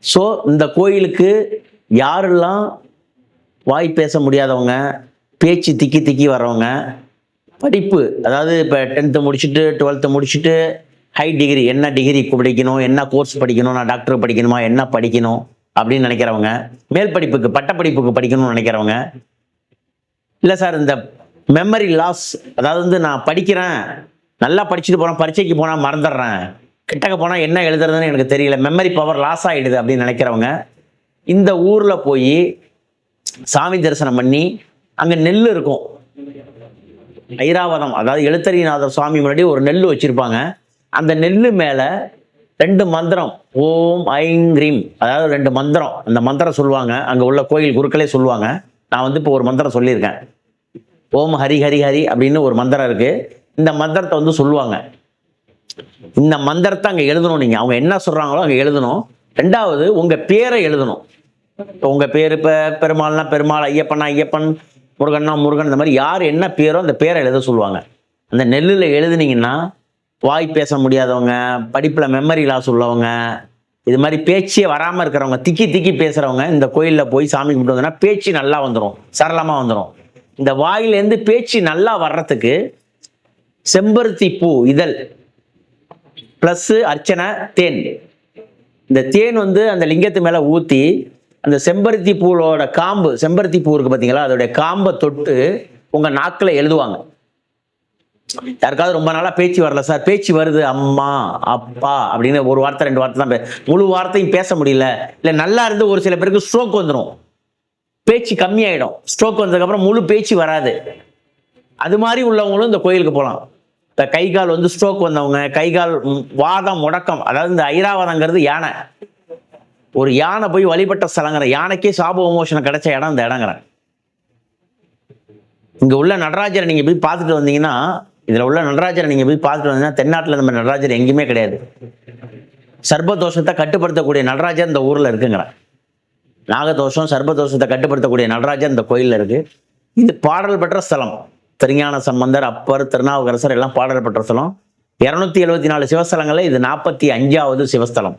So இந்த கோயிலுக்கு யாரெல்லாம் வாய் பேச முடியாதவங்க, பேச்சு திக்கி திக்கி வர்றவங்க, படிப்பு அதாவது இப்போ 10th முடிச்சுட்டு 12th முடிச்சுட்டு ஹை டிகிரி என்ன டிகிரி படிக்கணும், என்ன கோர்ஸ் படிக்கணும், நான் டாக்டர் படிக்கணுமா, என்ன படிக்கணும் அப்படின்னு நினைக்கிறவங்க, மேல் படிப்புக்கு பட்டப்படிப்புக்கு படிக்கணும்னு நினைக்கிறவங்க, இல்லை சார் இந்த மெமரி லாஸ், அதாவது நான் படிக்கிறேன், நல்லா படிச்சுட்டு போகிறேன், பரீட்சைக்கு போனால் மறந்துடுறேன், கிட்டக்க போனால் என்ன எழுதுறதுன்னு எனக்கு தெரியல, மெமரி பவர் லாஸ் ஆகிடுது அப்படின்னு நினைக்கிறவங்க, இந்த ஊரில் போய் சாமி தரிசனம் பண்ணி அங்கே நெல் இருக்கும், ஐராவதம் அதாவது எழுத்தறிநாதர் சுவாமி முன்னாடி ஒரு நெல் வச்சுருப்பாங்க. அந்த நெல் மேலே 2 மந்திரம், ஓம் ஐம் கிரீம், அதாவது 2 மந்திரம், அந்த மந்திரம் சொல்லுவாங்க. அங்கே உள்ள கோயில் குருக்களே சொல்லுவாங்க. நான் இப்போ ஒரு மந்திரம் சொல்லியிருக்கேன். ஓம் ஹரி ஹரி ஹரி அப்படின்னு ஒரு மந்திரம் இருக்குது. இந்த மந்திரத்தை சொல்லுவாங்க. இந்த மந்திரத்தை அங்கே எழுதணும். நீங்கள் அவங்க என்ன சொல்கிறாங்களோ அங்கே எழுதணும். 2வது உங்கள் பேரை எழுதணும். இப்போ உங்கள் பேர் இப்போ பெருமாள்னா பெருமாள், ஐயப்பன்னா ஐயப்பன், முருகன்னா முருகன், இந்த மாதிரி யார் என்ன பேரோ அந்த பேரை எழுத சொல்லுவாங்க. அந்த நெல்லில் எழுதுனீங்கன்னா வாய் பேச முடியாதவங்க, படிப்பில் மெமரி லாஸ் உள்ளவங்க, இது மாதிரி பேச்சே வராமல் இருக்கிறவங்க, திக்கி திக்கி பேசுகிறவங்க இந்த கோயிலில் போய் சாமி கும்பிட்டு வந்தோன்னா பேச்சு நல்லா வந்துடும், சரளமாக வந்துடும். இந்த வாயிலேருந்து பேச்சு நல்லா வர்றதுக்கு செம்பருத்தி பூ இதழ் ப்ளஸ்ஸு அர்ச்சனை தேன். இந்த தேன் அந்த லிங்கத்து மேலே ஊற்றி அந்த செம்பருத்தி பூவோட காம்பு, செம்பருத்தி பூ இருக்குது பார்த்தீங்களா, அதோடைய காம்பை தொட்டு உங்கள் நாக்கில் எழுதுவாங்க. யாருக்காவது ரொம்ப நாளாக பேச்சு வரல சார், பேச்சு வருது அம்மா அப்பா அப்படின்னு ஒரு வார்த்தை 2 வார்த்தை தான், முழு வார்த்தையும் பேச முடியல, இல்லை நல்லா இருந்து ஒரு சில பேருக்கு ஸ்ட்ரோக் வந்துடும், பேச்சு கம்மியாயிடும். ஸ்ட்ரோக் வந்ததுக்கப்புறம் முழு பேச்சு வராது. அது மாதிரி உள்ளவங்களும் இந்த கோயிலுக்கு போகலாம். இந்த கை கால் ஸ்ட்ரோக் வந்தவங்க, கை கால் வாதம் முடக்கம், அதாவது இந்த ஐராவதங்கிறது யானை. ஒரு யானை போய் வழிபட்ட ஸ்தலங்கிற, யானைக்கே சாப விமோசனம் கிடைச்ச இடம் இந்த இடங்கிற. இங்கே உள்ள நடராஜரை நீங்கள் போய் பார்த்துட்டு வந்தீங்கன்னா, இதில் உள்ள நடராஜரை நீங்கள் போய் பார்த்துட்டு வந்தீங்கன்னா, தென்னாட்டில் நம்ம நடராஜர் எங்கேயுமே கிடையாது. சர்பதோஷத்தை கட்டுப்படுத்தக்கூடிய நடராஜர் இந்த ஊரில் இருக்குங்கிற. நாகதோஷம் சர்பதோஷத்தை கட்டுப்படுத்தக்கூடிய நடராஜர் இந்த கோயிலில் இருக்குது. இது பாடல் பெற்ற ஸ்தலம். திருஞான சம்பந்தர், அப்பர், திருநாவுக்கரசர் எல்லாம் பாடல் பெற்ற ஸ்தலம். 274 சிவஸ்தலங்களில் இது 45வது சிவஸ்தலம்.